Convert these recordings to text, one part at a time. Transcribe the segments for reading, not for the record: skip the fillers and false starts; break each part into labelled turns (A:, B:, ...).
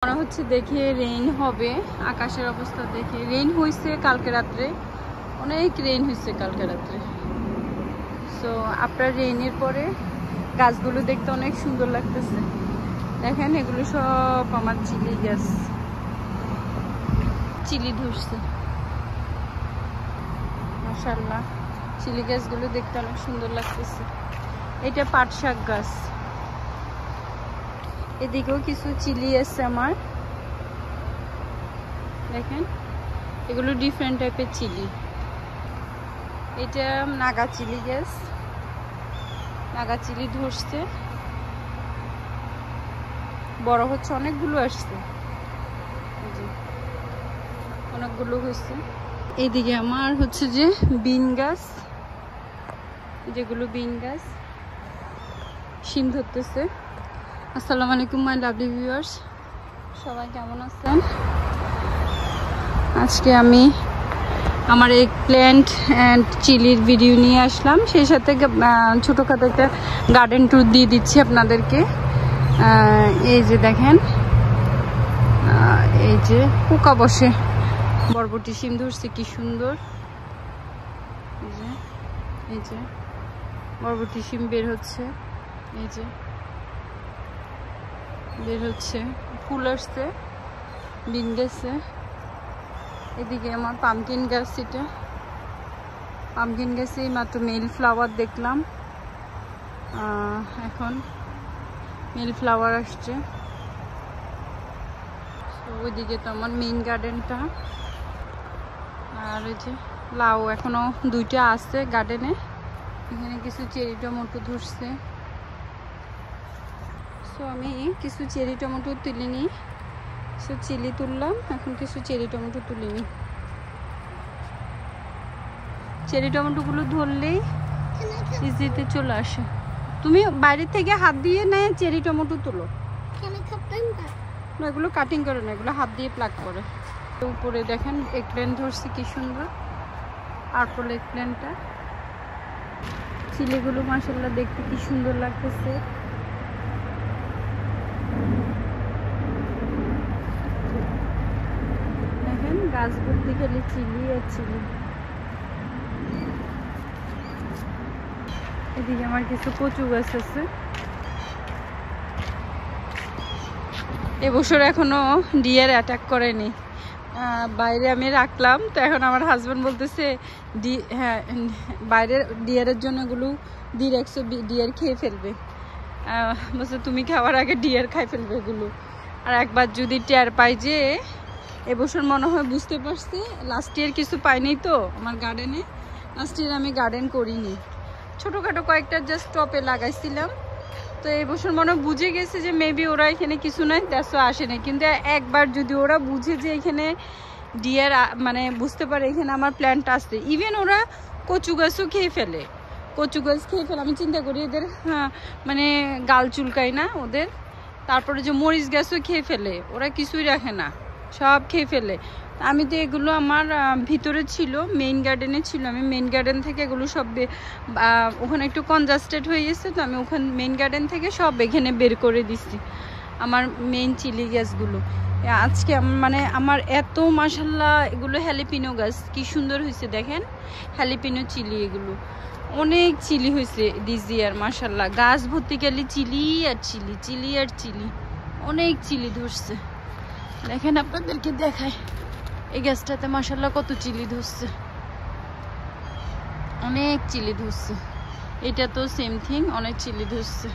A: মনে হচ্ছে দেখে রেইন হবে, আকাশের অবস্থা দেখে। রেইন হয়েছে কালকে রাত্রে, অনেক রেইন হয়েছে কালকে রাত্রে। সো আপনার রেইনের পরে গাছগুলো দেখতে অনেক সুন্দর লাগতেছে। দেখেন এগুলো সব আমার চিলি গাছ, চিলি ধরছে মাশাআল্লাহ। চিলি গাছগুলো দেখতে অনেক সুন্দর লাগতেছে। এটা পাট শাক গাছ। এদিকেও কিছু চিলি আছে আমার, দেখেন এগুলো ডিফারেন্ট টাইপের চিলি। এটা নাগা চিলি গাছ, নাগা চিলি ধরছে, বড় হচ্ছে, অনেকগুলো আসছে, অনেকগুলো হয়েছে। এইদিকে আমার হচ্ছে যে বিন গাছ, যেগুলো বিন গাছ শিম ধরতেছে। আসসালামু আলাইকুম মাই লাভলি ভিউয়ার্স, সবাই কেমন আছেন? আজকে আমি আমার এগ প্ল্যান্ট অ্যান্ড চিলির ভিডিও নিয়ে আসলাম, সেই সাথে ছোটোখাটো একটা গার্ডেন ট্যুর দিয়ে দিচ্ছি আপনাদেরকে। এই যে দেখেন, এই যে পোকা বসে বরবটি শিম ধরছে, কি সুন্দর। এই যে বরবটি শিম বের হচ্ছে, এই যে বের হচ্ছে, ফুল আসছে, বিন গেছে। এদিকে আমার পামকিন গাছ, এটা পামকিন গাছে মাত্র মেল ফ্লাওয়ার দেখলাম, এখন মেল ফ্লাওয়ার আসছে। ওইদিকে তো আমার মেইন গার্ডেনটা। আর এই যে লাউ এখনো দুইটা আছে গার্ডেনে। এখানে কিছু চেরি টমেটো ধরছে, সো আমি কিছু চেরি টমেটো তুলে নিই। সো চিলি তুললাম, এখন কিছু চেরি টমেটো তুলে নিই। চেরি টমেটোগুলো ধরলেই ইজিতে চলে আসে। তুমি বাইরে থেকে হাত দিয়ে নেয় চেরি টমেটো তুলো, এগুলো কাটিং করে না, এগুলো হাত দিয়ে প্লাগ করে। উপরে দেখেন এগ প্ল্যান্ট ধরছে, কি সুন্দর পার্পল এগ প্ল্যান্টটা। চিলিগুলো মাশাআল্লাহ দেখতে কি সুন্দর লাগতেছে। দেখেন গাছ ভর্তি খেলে চিলি আর চিলি। এদিকে আমার কিছু কচু গাছ আছে। এবছর এখনো ডিয়ার অ্যাটাক করেনি, বাইরে আমি রাখলাম। তো এখন আমার হাজব্যান্ড বলতেছে হ্যাঁ বাইরে ডিয়ারের জন্য এগুলো দিয়ে রাখছো, ডিয়ার খেয়ে ফেলবে। বলছে তুমি খাওয়ার আগে ডিয়ার খাই ফেলবে এগুলো। আর একবার যদি টের পাই যে, এবছর মনে হয় বুঝতে পারছি, লাস্ট ইয়ার কিছু পাইনি তো আমার গার্ডেনে, লাস্ট ইয়ার আমি গার্ডেন করিনি, ছোটোখাটো কয়েকটা জাস্ট টপে লাগাইছিলাম। তো এই বছর মনে বুঝে গেছে যে মেবি ওরা এখানে কিছু নাই, দেশও আসে না। কিন্তু একবার যদি ওরা বুঝে যে এখানে ডিয়ার, মানে বুঝতে পারে এখানে আমার প্ল্যান্ট আসছে, ইভেন ওরা কচু গাছও খেয়ে ফেলে, কচু গাছ খেয়ে ফেলে। আমি চিন্তা করি এদের মানে গাল চুলকায় না ওদের। তারপরে যে মরিচ গাছও খেয়ে ফেলে, ওরা কিছুই রাখে না, সব খেয়ে ফেলে। আমি তো এগুলো আমার ভিতরে ছিল, মেইন গার্ডেনে ছিল, আমি মেইন গার্ডেন থেকে এগুলো সব ওখানে একটু কনজাস্টেড হয়ে গেছে, তো আমি ওখানে মেইন গার্ডেন থেকে সব এখানে বের করে দিছি আমার মেইন চিলি গাছগুলো। আজকে মানে আমার এত মাশাআল্লাহ, এগুলো হ্যালিপিনো গাছ, কি সুন্দর হয়েছে দেখেন, হ্যালিপিনো চিলি, এগুলো অনেক চিলি হয়েছে দিস ইয়ার মাশাআল্লাহ। গাছ ভর্তি গেলে চিলি আর চিলি, চিলি আর চিলি, অনেক চিলি ধরছে। দেখেন আপনাদেরকে দেখায়, এই গাছটাতে মাশাআল্লাহ কত চিলি ধরছে, অনেক চিলি ধরছে। এটা তো সেম থিং, অনেক চিলি ধরছে।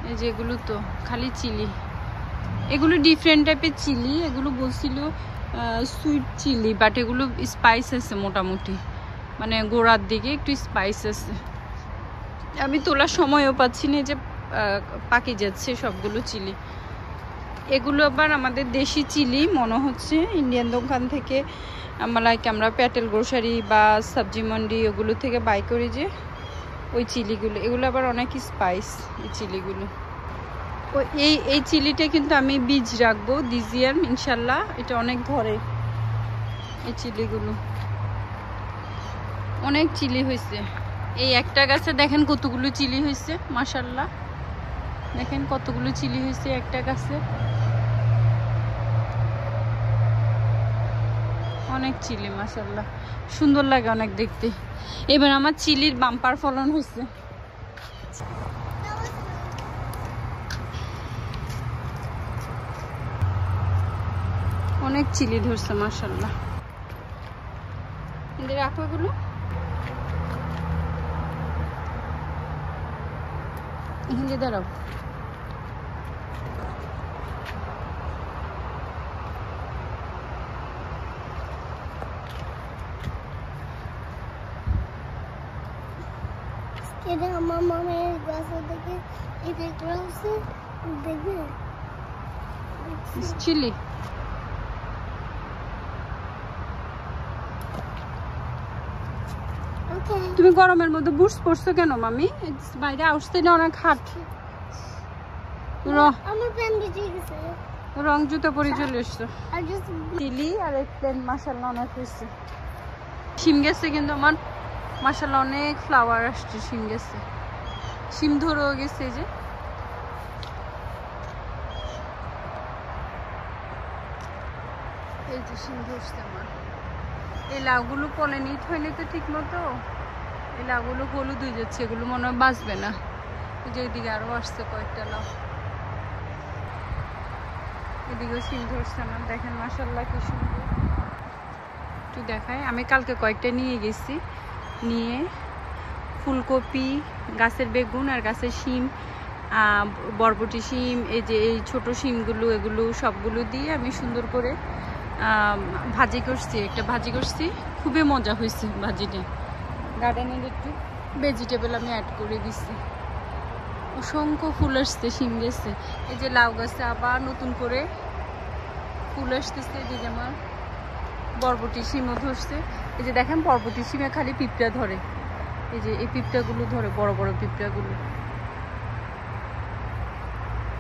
A: এই যে এগুলো তো খালি চিলি, এগুলো ডিফারেন্ট টাইপের চিলি। এগুলো বলছিল সুইট চিলি, বাট এগুলো স্পাইস আছে মোটামুটি, মানে গোড়ার দিকে একটু স্পাইস আছে। আমি তোলার সময়ও পাচ্ছি না, যে পাকি যাচ্ছে সবগুলো চিলি। এগুলো আবার আমাদের দেশি চিলি মনে হচ্ছে, ইন্ডিয়ান দোকান থেকে আমরা প্যাটেল গ্রোসারি বা সবজি মন্ডি ওগুলো থেকে বাই করি যে ওই চিলিগুলো, এগুলো আবার অনেক স্পাইস এই চিলিগুলো। এই চিলিটা কিন্তু আমি বীজ রাখবো দিস ইয়ার ইনশাল্লাহ, এটা অনেক ধরে। এই চিলিগুলো অনেক চিলি হয়েছে। এই একটা গাছে দেখেন কতগুলো চিলি হয়েছে মাশাআল্লাহ, দেখেন কতগুলো চিলি হয়েছে একটা গাছে। অনেক চিলি মাশাআল্লাহ, সুন্দর লাগে অনেক দেখতে। এবার আমার চিলির বাম্পার ফলন হয়েছে। অনেক চিলি ধরছে মাশাআল্লাহ। এদের রাখো এগুলো, এখানে দাঁড়াও।
B: এটা আমার মামের গাছে থেকে এটা গ্রাসে দেখবে
A: চিলি। তুমি গরমের মধ্যে বুটস পরছো কেন মামি? বাইরে আসতে না অনেক হাট।
B: আমার প্যান্ট ভিজে গেছে,
A: রং জুতো পরে চলে এসছো। চিলি আর এক প্লেন মাশাআল্লাহ অনেক হয়েছে। শিম গেছে কিন্তু আমার মাশাআল্লাহ অনেক ফ্লাওয়ার আসছে শিম গেছে, শিম ধরেও গেছে। যে এই যে শিম ধরছে আমার। এই লাউগুলো পলেনিত হয়নি তো ঠিক মতো, এই লাউগুলো হলুদ হয়ে যাচ্ছে, এগুলো মনে হয় বাঁচবে না। যে এদিকে আরো আসছে কয়েকটা লাউ, এদিকেও শিম ধরছে আমার। দেখেন মাশাআল্লাহ কি সুন্দর। একটু দেখায়, আমি কালকে কয়েকটা নিয়ে গেছি, নিয়ে ফুলকপি, গাছের বেগুন আর গাছের শিম, বরবটি শিম, এই যে এই ছোট শিমগুলো, এগুলো সবগুলো দিয়ে আমি সুন্দর করে ভাজি করছি। একটা ভাজি করছি, খুবই মজা হয়েছে ভাজিটা। গার্ডেনের একটু ভেজিটেবল আমি অ্যাড করে দিছি। অসংখ্য ফুল আসছে, শিম গেছে। এই যে লাউ গাছে আবার নতুন করে ফুল আসতেছে। এদিকে আমার বরবটি শিমও ধরছে। এই যে দেখেন বরবটি শিমে খালি পিঁপড়া ধরে, এই যে এই পিঁপড়াগুলো ধরে, বড় বড় পিঁপড়াগুলো।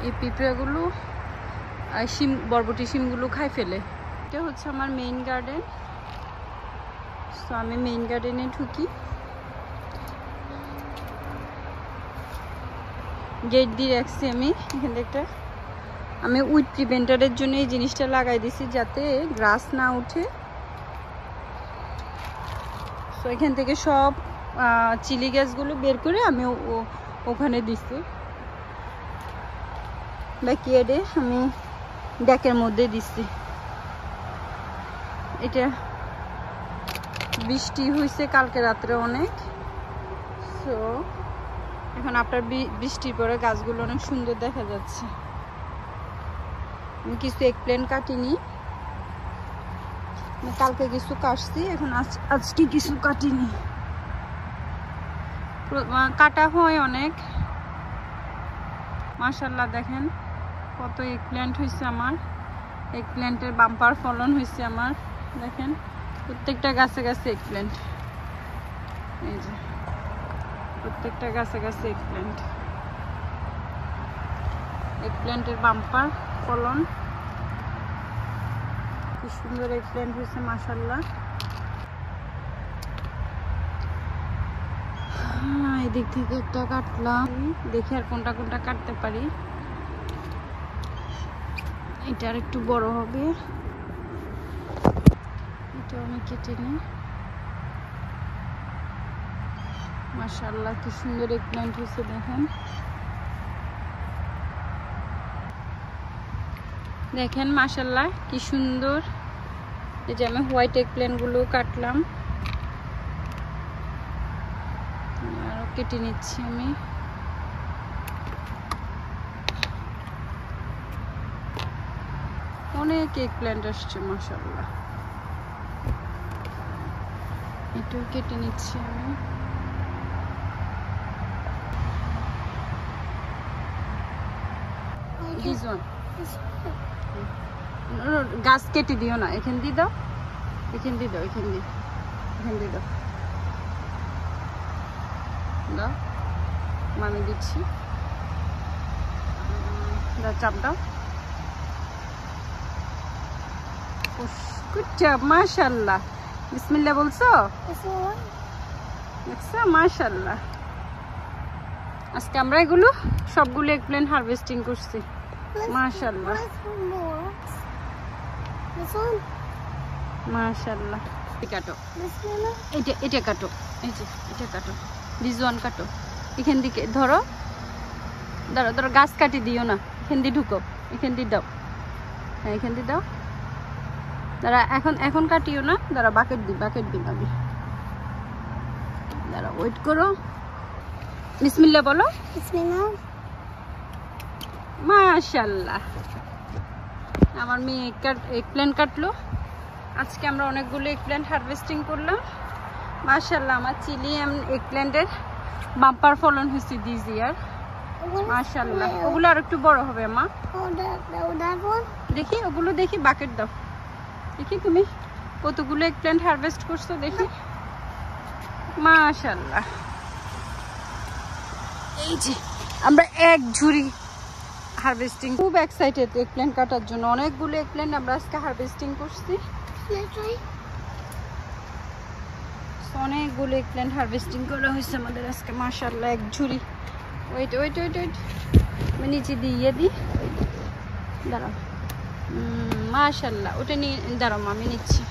A: এই পিঁপড়াগুলো শিম, বরবটি শিমগুলো খাই ফেলে। এটা হচ্ছে আমার মেইন গার্ডেন। তো আমি মেইন গার্ডেনে ঢুকি, গেট দিয়ে রাখছি আমি। এখানে একটা আমি উইড প্রিভেন্টারের জন্য এই জিনিসটা লাগাই দিছি, যাতে গ্রাস না উঠে। তো এখান থেকে সব চিলি গাছগুলো বের করে আমি ওখানে দিছি। ব্যাকইয়ার্ডে আমি ডেকের মধ্যে দিছি। এটা বৃষ্টি হয়েছে কালকে রাত্রে অনেক। সো এখন আপনার বৃষ্টির পরে গাছগুলো অনেক সুন্দর দেখা যাচ্ছে। আমি কিছু এগপ্ল্যান্ট কাটিনি, কালকে কিছু কাটছি, এখন আজকে কিছু কাটিনি। কাটা হয় অনেক মাশাআল্লাহ। দেখেন কত এগপ্ল্যান্ট হয়েছে আমার, এগপ্ল্যান্টের বাম্পার ফলন হয়েছে আমার। দেখেন প্রত্যেকটা গাছে গাছে এগপ্ল্যান্ট, এই যে প্রত্যেকটা গাছে গাছে এগপ্ল্যান্ট, এগপ্ল্যান্টের বাম্পার ফলন। কি সুন্দর এগপ্ল্যান্ট হয়েছে মাশাআল্লাহ। এদিক থেকে একটা কাটলাম, দেখি আর কোনটা কোনটা কাটতে পারি। এটা আর একটু বড় হবে, এটা আমি কেটে নিই। মাশাআল্লাহ কি সুন্দর এগপ্ল্যান্ট হয়েছে দেখেন। দেখেন মাশাআল্লাহ কি সুন্দর। এই যে আমি হোয়াইট এগপ্ল্যান্ট গুলো কাটলাম, আরো কেটে নিচ্ছি আমি। অনেক এগপ্ল্যান্ট আসছে মাশাআল্লাহ। এটাও কেটে নিচ্ছি আমি। গাছ কেটে দিও না, এখান দিয়ে দাও, এখান দিয়ে দাও, এখান দিয়ে, এখান দিয়ে দাও, দাও আমি দিচ্ছি, দাও চাপ দাও। গুড জব মাশাআল্লাহ। বিসমিল্লাহ বলছো? দেখছো মাশাআল্লাহ। আজকে আমরা এগুলো সবগুলো এগপ্ল্যান্ট হারভেস্টিং করছি মাশাআল্লাহ। মাশাআল্লাহ। কাটো
B: বিসমিল্লাহ।
A: এটা কাটো, এই যে এটা কাটো, রিজওয়ান কাটো। এখান থেকে ধরো, ধরো গাছ কাটি দিও না, এখান দিয়ে ঢুকো, এখান দিয়ে দাও, হ্যাঁ এখান দিয়ে দাও। দাঁড়া, এখন কাটিও না, দাঁড়া বাকেট দিই আমি। দাঁড়া ওয়েট করো। বিসমিল্লাহ বলো।
B: বিসমিল্লাহ।
A: মাশাআল্লাহ, আমার মেয়ে এগপ্ল্যান্ট কাটলো। আজকে আমরা অনেকগুলো এগপ্ল্যান্ট হারভেস্টিং করলাম। মাশাআল্লাহ, আমার চিলি এগপ্ল্যান্টের বাম্পার ফলন হয়েছে দিস ইয়ার। মাশাআল্লাহ, ওগুলো আর একটু বড় হবে মা। দেখি ওগুলো, দেখি বাকেট দাও, দেখি তুমি কতগুলো এগপ্ল্যান্ট হারভেস্ট করছো দেখি। মাশাআল্লাহ, এই যে আমরা এক ঝুড়ি হারভেস্টিং, খুব এক্সাইটেড এগপ্ল্যান্ট কাটার জন্য। অনেকগুলো এগপ্ল্যান্ট আমরা আজকে হারভেস্টিং করছি। অনেকগুলো এগপ্ল্যান্ট হারভেস্টিং করা হয়েছে আমাদের আজকে। মাশাআল্লাহ, এক ঝুড়ি। ওয়েট আমি নিচে দিয়ে দিই, দাঁড়াও। মাশাআল্লাহ, ওটা নিয়ে দাঁড়াও, আমি নিচ্ছি।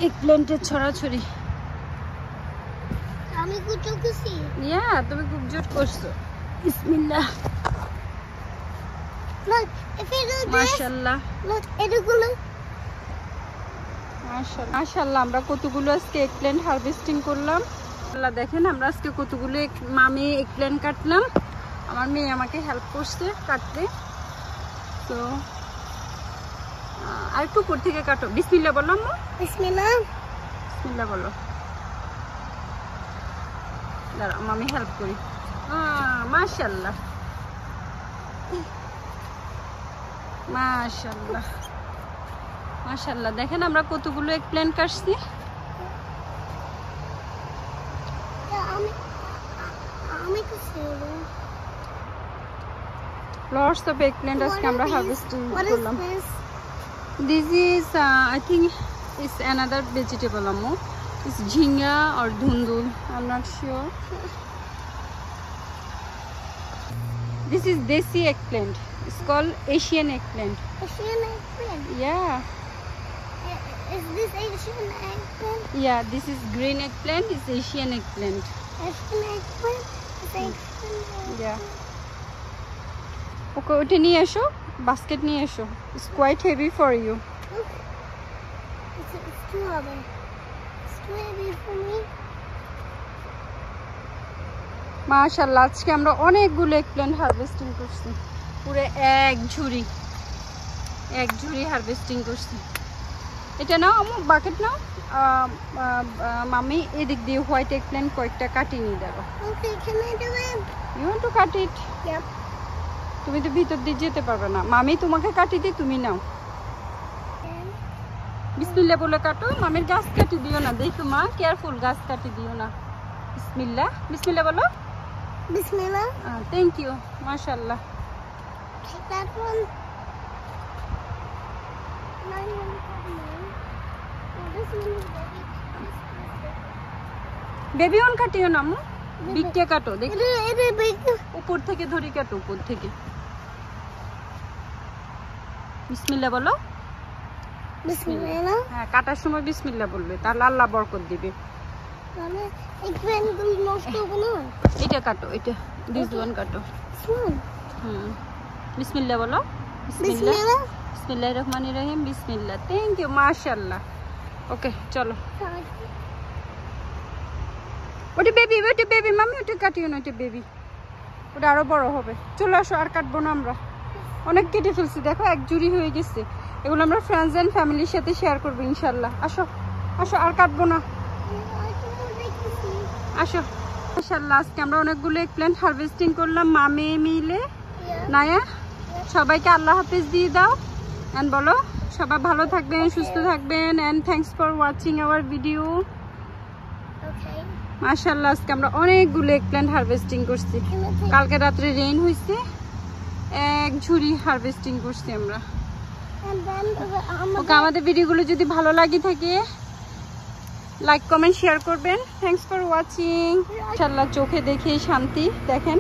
A: এগপ্ল্যান্টের ছড়াছড়ি
B: আমি কুচো কুচি।
A: ইয়া, তুমি খুব জোর করছো। বিসমিল্লাহ।
B: Look, if you do this,
A: মাশাআল্লাহ,
B: look, এগুলো।
A: মাশাআল্লাহ, আমরা কতগুলো আজকে এগপ্ল্যান্ট হারভেস্টিং করলাম। আল্লাহ দেখেন, আমরা আজকে কতগুলো মামি এগপ্ল্যান্ট কাটলাম। আমার মেয়ে আমাকে হেল্প করছে কাটতে। তো আর একটু উপর থেকে কাটো। বিসমিল্লাহ বলো আম্মু।
B: বিসমিল্লাহ।
A: বিসমিল্লাহ বলো। দাঁড়াও মামি হেল্প করি। মাশাআল্লাহ, মাশাআল্লাহ, মাশাআল্লাহ, দেখেন আমরা কতগুলো এগপ্ল্যান্ট কাটছি।
B: আমি কুচি।
A: লটস অফ এগপ্ল্যান্ট আজকে আমরা হারভেস্টিং করলাম।
B: This?
A: This is I think it's another vegetable ammo. It's jhinga or dhundul, I'm not sure. This is desi eggplant. It's called Asian eggplant.
B: Asian eggplant.
A: Yeah,
B: Is this Asian eggplant?
A: yeah, this is green eggplant. It's Asian eggplant.
B: Asian eggplant? It's eggplant.
A: Yeah. Okay, ওটা নিয়ে এসো, basket নিয়ে এসো। It's quite heavy for you.
B: Look. It's too heavy. It's too heavy for me.
A: মাশাআল্লাহ, আজকে আমরা অনেকগুলো এগপ্ল্যান্ট harvesting করছি। পুরো এক ঝুড়ি হারভেস্টিং করছি। এটা নাও আম্মু, বাকেট নাও। মামি এদিক দিয়ে হোয়াইট এগপ্ল্যান্ট কয়েকটা কাটি নিয়ে দেবো।
B: Okay, can I do it?
A: You want to cut it?
B: Yep.
A: তুমি তো ভিতর দিয়ে যেতে পারবে না, মামি তোমাকে কাটি দিই, তুমি নাও।
B: And
A: বিসমিল্লাহ বলে কাটো। মামির গাছ কাটি দিও না, দেখো মা, কেয়ারফুল, গাছ কাটি দিও না। বিসমিল্লাহ, বিসমিল্লাহ বলো।
B: Bismillah.
A: Thank you. মাশাআল্লাহ,
B: Take that one. Now you want to cut mine. Oh, this one is ready.
A: Baby ওন কাটিও না আম্মু, বিটটা কাটো দেখি।
B: It is big.
A: উপর থেকে ধরি কাটো, উপর থেকে। বিসমিল্লাহ বলো।
B: Bismillah.
A: হ্যাঁ, কাটার সময় বিসমিল্লাহ বলবে, তাহলে আল্লাহ বরকত দিবে।
B: Mama, eggplant গুলো নষ্ট হবে না?
A: এটা কাটো, এটা দিস ওয়ান কাটো।
B: Small.
A: বিসমিল্লাহ বলো।
B: Bismillah.
A: বিসমিল্লাহির রহমানির রহিম। বিসমিল্লাহ। Thank you. মাশাআল্লাহ। ওকে চলো। ওটা বেবি মামি, ওটা কাটিও না, ওটা বেবি, ওটা আরো বড় হবে। চলে আসো, আর কাটবো না আমরা, অনেক কেটে ফেলছি। দেখো এক জুড়ি হয়ে গেছে। এগুলো আমরা ফ্রেন্ডস এন্ড ফ্যামিলির সাথে শেয়ার করবো ইনশাল্লাহ। আসো আসো, আর কাটবো না, আসো। মাশাআল্লাহ, আজকে আমরা অনেকগুলো এগপ্ল্যান্ট হারভেস্টিং করলাম মামে মিলে। নায়া, সবাইকে আল্লাহ হাফেজ দিয়ে দাও এন্ড বলো সবাই ভালো থাকবেন, সুস্থ থাকবেন, and thanks for watching our video.
B: Okay.
A: মাশাআল্লাহ, আজকে আমরা অনেকগুলো এগপ্ল্যান্ট হারভেস্টিং করছি। কালকে রাত্রে রেইন হয়েছে, এক ঝুড়ি হারভেস্টিং করছি আমরা।
B: And then
A: ওকে, আমাদের ভিডিওগুলো যদি ভালো লাগে থাকে লাইক কমেন্ট শেয়ার করবেন। Thanks for watching. মাশাআল্লাহ, চোখে দেখে শান্তি। দেখেন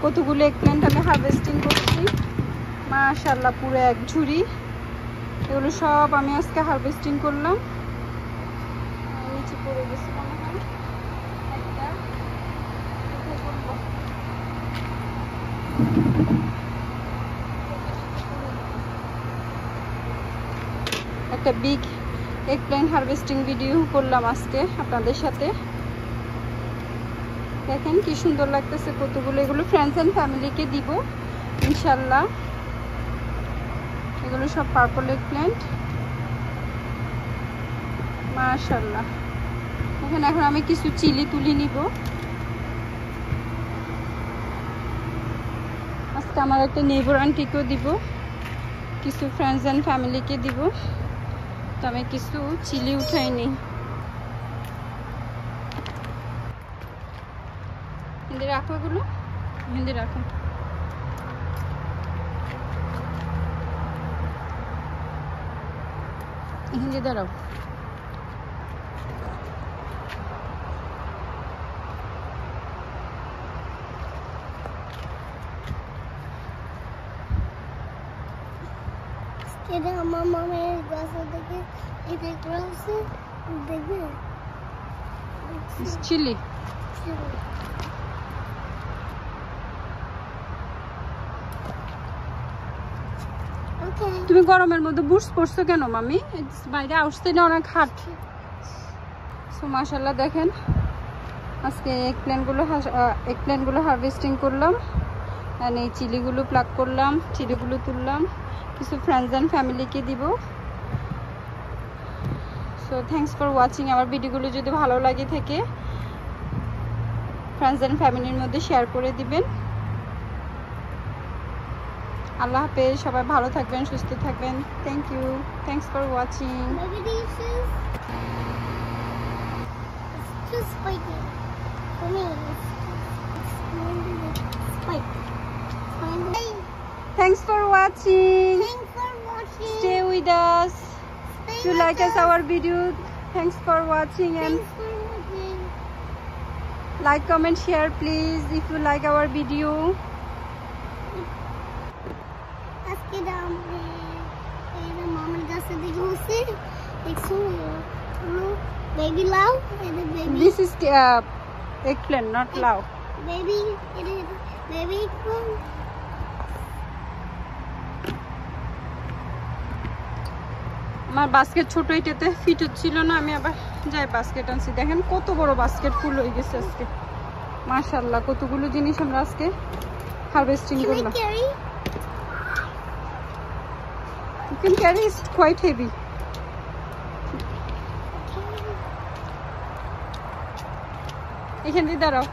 A: কতগুলো এগপ্ল্যান্ট আমি হারভেস্টিং করছি। মাশাআল্লাহ, পুরো এক ঝুড়ি। এগুলো সব আমি আজকে হারভেস্টিং করলাম। নিচে পড়ে গেছে মনে হয় একটা, কোথায় করবো? একটা big egg plant harvesting video করলাম আজকে আপনাদের সাথে। দেখেন কি সুন্দর লাগতেছে কতগুলো। এগুলো ফ্রেন্ডস অ্যান্ড ফ্যামিলিকে দিব ইনশাল্লাহ। এগুলো সব পার্পল এগ প্ল্যান্ট, মাশাআল্লাহ। এখানে এখন আমি কিছু চিলি তুলি নিব। আজকে আমার একটা নেইবার আন্টিকেও দিব, কিছু ফ্রেন্ডস অ্যান্ড ফ্যামিলিকে দিব। তো আমি কিছু চিলি উঠাই নিই। হিন্দি রাখো, এগুলো হিন্দি রাখো। হিন্দি দাঁড়াও।
B: এটা আমার মামের গাছে থেকে এটা করেছে, দেখবে
A: চিলি। তুমি গরমের মধ্যে বুটস পরছো কেন মামি? বাইরে আসতে না অনেক হাট। সো মাশাআল্লাহ দেখেন আজকে এগ প্ল্যান্টগুলো হারভেস্টিং করলাম। আর এই চিলিগুলো প্লাক করলাম, চিলিগুলো তুললাম, কিছু ফ্রেন্ডস অ্যান্ড ফ্যামিলিকে দিব। So thanks for watching. আমার ভিডিওগুলো যদি ভালো লাগে থাকে ফ্রেন্ডস অ্যান্ড ফ্যামিলির মধ্যে শেয়ার করে দিবেন। আল্লাহ হাফেজ, সবাই ভালো থাকবেন, সুস্থ থাকবেন। Thank you, thanks for watching.
B: Just spiky. For me, it's spike.
A: Thanks for watching.
B: Thanks for watching.
A: Stay with us. If you like us our video, thanks for watching and
B: Thanks for watching.
A: like, comment, share please if you like our video.
B: আজকে দাম এই মামার কাছে থেকে হচ্ছে দেখছো baby লাউ, এটা baby.
A: This is eggplant, not lau.
B: Baby, এটা বেবি কোন
A: আমার বাস্কেট ছোট, এটাতে ফিট হচ্ছিল না, আমি আবার যাই বাস্কেট আনছি। দেখেন কত বড় বাস্কেট ফুল হয়ে গেছে আজকে, মাশাআল্লাহ। কতগুলো জিনিস আমরা আজকে হারভেস্টিং করলাম। You can carry, it's quite heavy. এখান দিয়ে দাঁড়াও।